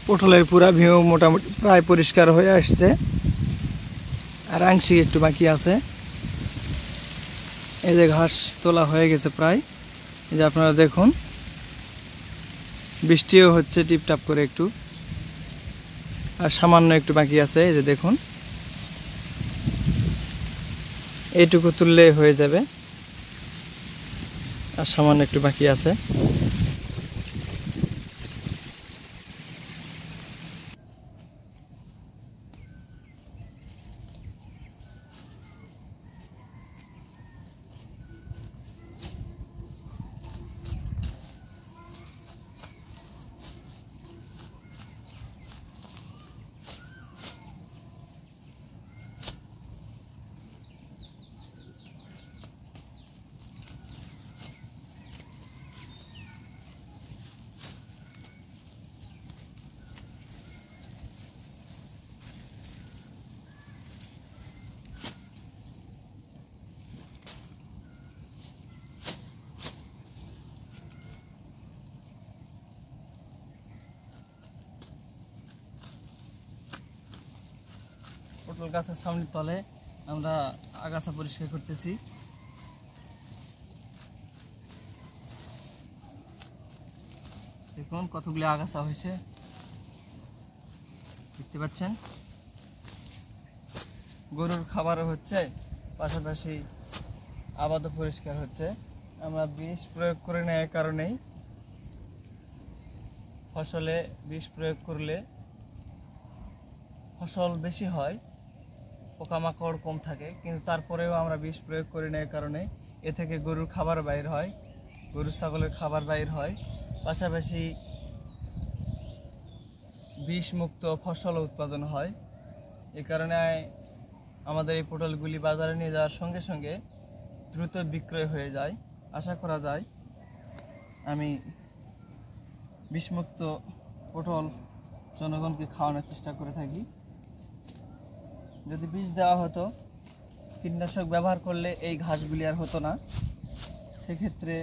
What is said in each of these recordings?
পটলের পুরা ভিউ মোটামুটি প্রায় পরিষ্কার হয়ে আসছে, আর আংশিক একটু বাকি আছে। এই যে ঘাস তোলা হয়ে গেছে প্রায়, এই যে আপনারা দেখুন বৃষ্টিও হচ্ছে টিপটাপ করে একটু, আর সামান্য একটু বাকি আছে। এই যে দেখুন এইটুকু তুললে হয়ে যাবে, আর সামান্য একটু বাকি আছে। পটল গাছের সামনের তলে আমরা আগাছা পরিষ্কার করতেছি। দেখুন কতগুলি আগাছা হয়েছে, দেখতে পাচ্ছেন। গরুর খাবারও হচ্ছে, পাশাপাশি আবাদও পরিষ্কার হচ্ছে। আমরা বিষ প্রয়োগ করে নেওয়ার কারণেই ফসলে বিষ প্রয়োগ করলে ফসল বেশি হয়, পোকামাকড় কম থাকে, কিন্তু তারপরেও আমরা বিষ প্রয়োগ করে নেওয়ার কারণে এ থেকে গরুর খাবার বাইর হয়, গরু ছাগলের খাবার বাইর হয়, পাশাপাশি বিষমুক্ত ফসল উৎপাদন হয়। এ কারণে আমাদের এই পটলগুলি বাজারে নিয়ে যাওয়ার সঙ্গে সঙ্গে দ্রুত বিক্রয় হয়ে যায়। আশা করা যায় আমি বিষমুক্ত পটল জনগণকে খাওয়ানোর চেষ্টা করে থাকি। যদি বিষ দেওয়া হতো, কীটনাশক ব্যবহার করলে এই ঘাসগুলি আর হতো না। সেক্ষেত্রে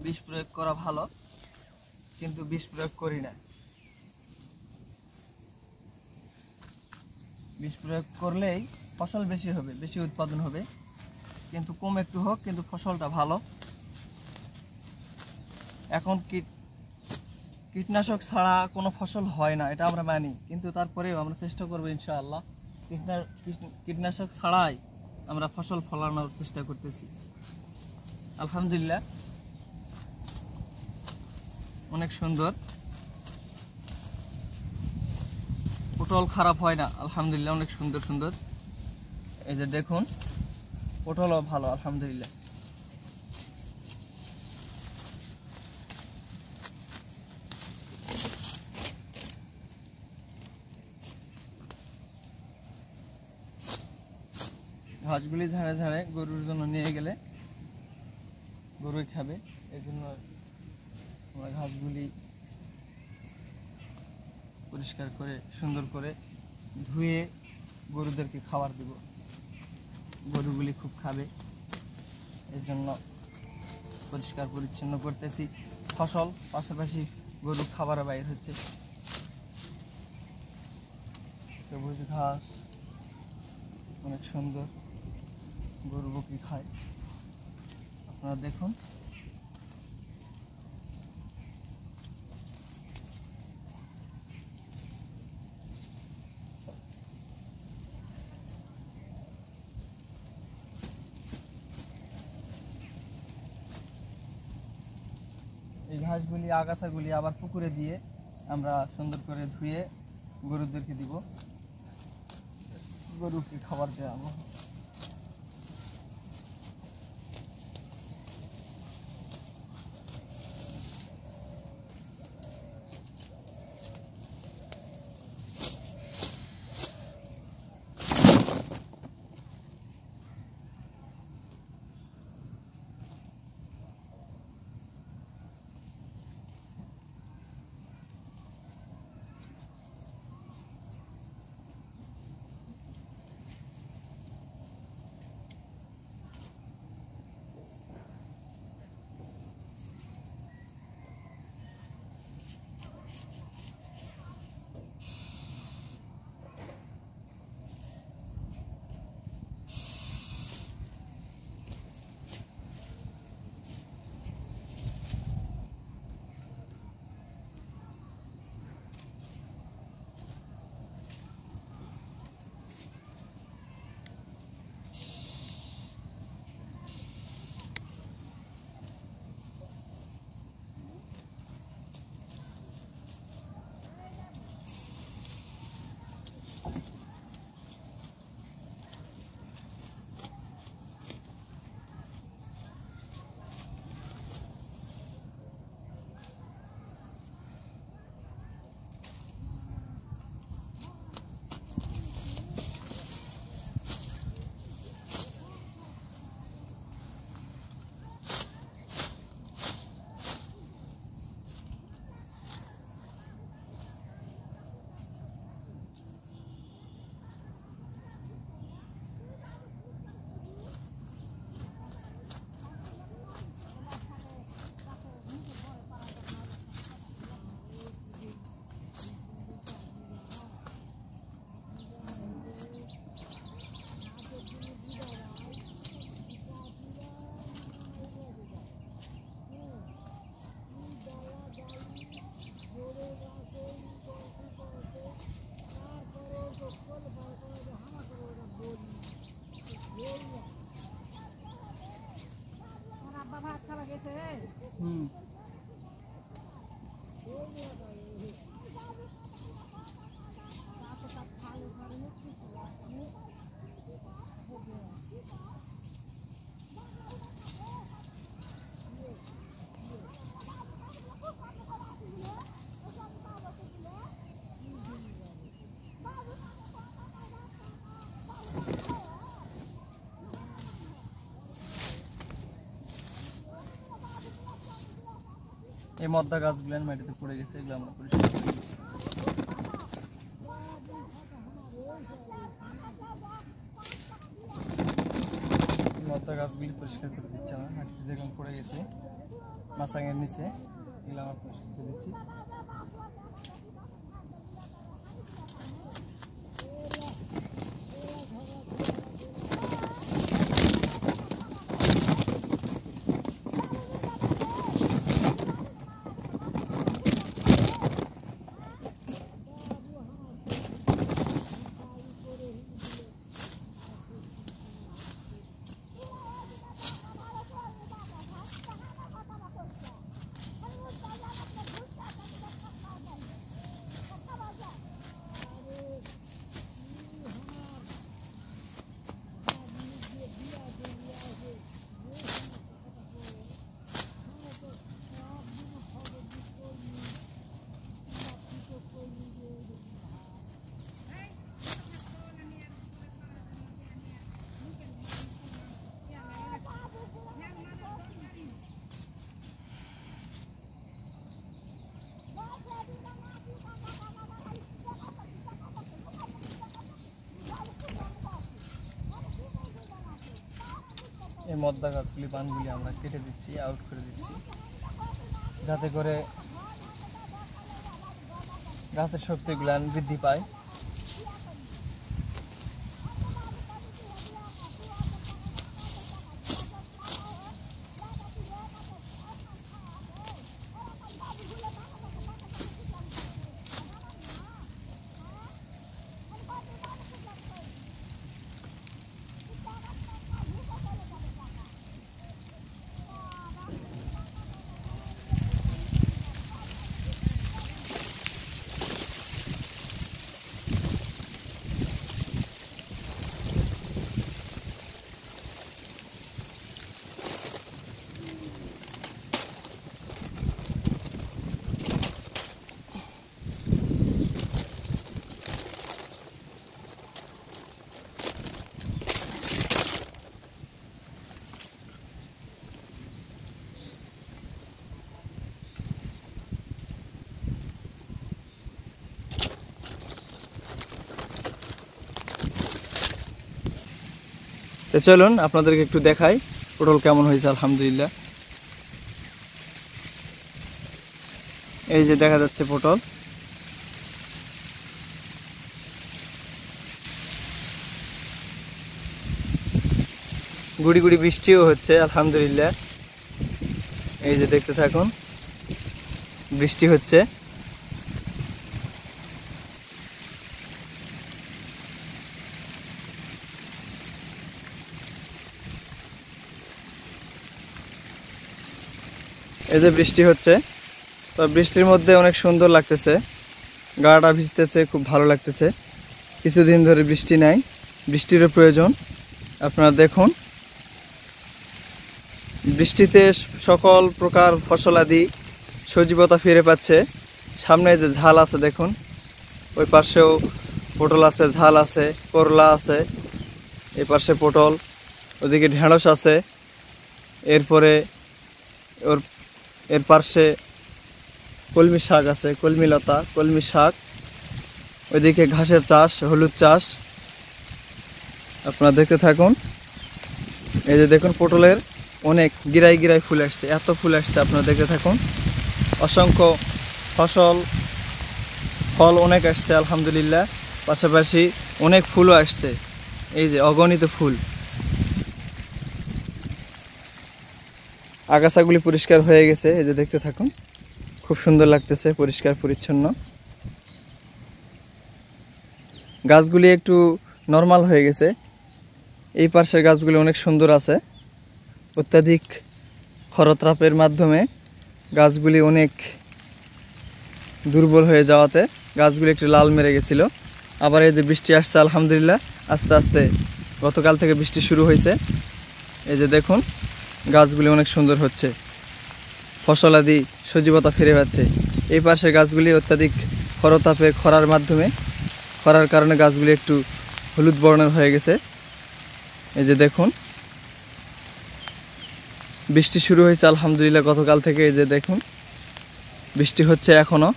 বিষ প্রয়োগ করা ভালো, কিন্তু বিষ প্রয়োগ করি না। বিষ প্রয়োগ করলেই ফসল বেশি হবে, বেশি উৎপাদন হবে, কিন্তু কম একটু হোক, কিন্তু ফসলটা ভালো। এখন কীটনাশক ছাড়া কোনো ফসল হয় না, এটা আমরা মানি, কিন্তু তারপরেও আমরা চেষ্টা করবো ইনশাআল্লাহ কীটনাশক ছাড়াই আমরা ফসল ফলানোর চেষ্টা করতেছি। আলহামদুলিল্লাহ অনেক সুন্দর, পটল খারাপ হয় না, আলহামদুলিল্লাহ অনেক সুন্দর সুন্দর। এই যে দেখুন পটলও ভালো, আলহামদুলিল্লাহ। ঘাসগুলি ঝাড়ে ঝাড়ে গরুর জন্য নিয়ে গেলে গরুই খাবে, এই জন্য আমরা ঘাসগুলি পরিষ্কার করে সুন্দর করে ধুয়ে গরুদেরকে খাবার দেব। গরুগুলি খুব খাবে, এর জন্য পরিষ্কার পরিচ্ছন্ন করতেছি ফসল, পাশাপাশি গরুর খাবারও বাইর হচ্ছে। সবুজ ঘাস অনেক সুন্দর, গরু বকরি খায়, আপনারা দেখুন। এই ঘাসগুলি আগাছাগুলি আবার পুকুরে দিয়ে আমরা সুন্দর করে ধুয়ে গরুদেরকে দিব, গরুকে খাবার দেওয়া। এই মদ্দা গাছগুলো মাটিতে পড়ে গেছে, এগুলো আমরা পরিষ্কার করে দিচ্ছি। মদ্দা গাছগুলি পরিষ্কার করে দিচ্ছি আমরা, মাটিতে যেগুলো পড়ে গেছে মাছাঙের নিচে, এগুলো আমরা পরিষ্কার করে দিচ্ছি। এই মদ্দা গাছগুলি পানগুলি আমরা কেটে দিচ্ছি, আউট করে দিচ্ছি, যাতে করে গাছের শক্তিগুলো বৃদ্ধি পায়। তো চলুন আপনাদেরকে একটু দেখাই পটল কেমন হয়েছে। আলহামদুলিল্লাহ, এই যে দেখা যাচ্ছে পটল। গুড়ি গুড়ি বৃষ্টিও হচ্ছে আলহামদুলিল্লাহ, এই যে দেখতে থাকুন, বৃষ্টি হচ্ছে। এই যে বৃষ্টি হচ্ছে, তো বৃষ্টির মধ্যে অনেক সুন্দর লাগতেছে, গাটা ভিজতেছে, খুব ভালো লাগতেছে। কিছুদিন ধরে বৃষ্টি নাই, বৃষ্টিরও প্রয়োজন। আপনারা দেখুন, বৃষ্টিতে সকল প্রকার ফসলাদি সজীবতা ফিরে পাচ্ছে। সামনে যে ঝাল আছে দেখুন, ওই পাশেও পটল আছে, ঝাল আছে, করলা আছে, এই পাশে পটল, ওদিকে ঢেঁড়স আছে, এরপরে এর পাশে কলমি শাক আছে, কলমি লতা, কলমি শাক, ওইদিকে ঘাসের চাষ, হলুদ চাষ। আপনারা দেখতে থাকুন। এই যে দেখুন, পটলের অনেক গিরাই গিরাই ফুল আসছে, এত ফুল আসছে, আপনারা দেখতে থাকুন। অসংখ্য ফল অনেক আসছে আলহামদুলিল্লাহ, পাশাপাশি অনেক ফুলও আসছে, এই যে অগণিত ফুল। আগাছাগুলি পরিষ্কার হয়ে গেছে, এই যে দেখতে থাকুন, খুব সুন্দর লাগতেছে, পরিষ্কার পরিচ্ছন্ন। গাছগুলি একটু নরমাল হয়ে গেছে, এই পাশের গাছগুলি অনেক সুন্দর আছে। অত্যাধিক খরতাপের মাধ্যমে গাছগুলি অনেক দুর্বল হয়ে যাওয়াতে গাছগুলি একটু লাল মেরে গেছিল। আবার এই যে বৃষ্টি আসছে আলহামদুলিল্লাহ, আস্তে আস্তে গতকাল থেকে বৃষ্টি শুরু হয়েছে। এই যে দেখুন গাছগুলি অনেক সুন্দর হচ্ছে, ফসলাদি সজীবতা ফিরে পাচ্ছে। এই পাশের গাছগুলি অত্যাধিক খরতাপে খরার মাধ্যমে খরার কারণে গাছগুলি একটু হলুদ বর্ণের হয়ে গেছে। এই যে দেখুন বৃষ্টি শুরু হয়েছে আলহামদুলিল্লাহ গতকাল থেকে। এই যে দেখুন বৃষ্টি হচ্ছে এখনো।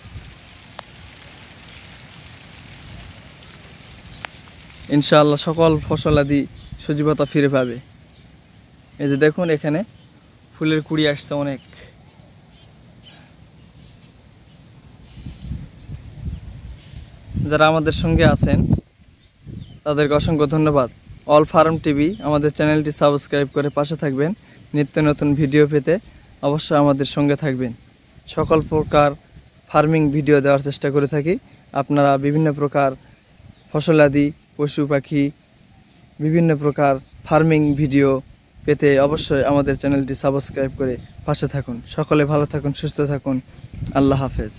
ইনশাআল্লাহ সকল ফসলাদি সজীবতা ফিরে পাবে। এই যে দেখুন এখানে ফুলের কুড়ি আসছে অনেক। যারা আমাদের সঙ্গে আছেন তাদেরকে অসংখ্য ধন্যবাদ। অল ফার্ম টিভি আমাদের চ্যানেলটি সাবস্ক্রাইব করে পাশে থাকবেন। নিত্য নতুন ভিডিও পেতে অবশ্যই আমাদের সঙ্গে থাকবেন। সকল প্রকার ফার্মিং ভিডিও দেওয়ার চেষ্টা করে থাকি। আপনারা বিভিন্ন প্রকার ফসলাদি, পশু পাখি, বিভিন্ন প্রকার ফার্মিং ভিডিও পেতে অবশ্যই আমাদের চ্যানেলটি সাবস্ক্রাইব করে পাশে থাকুন। সকলে ভালো থাকুন, সুস্থ থাকুন। আল্লাহ হাফেজ।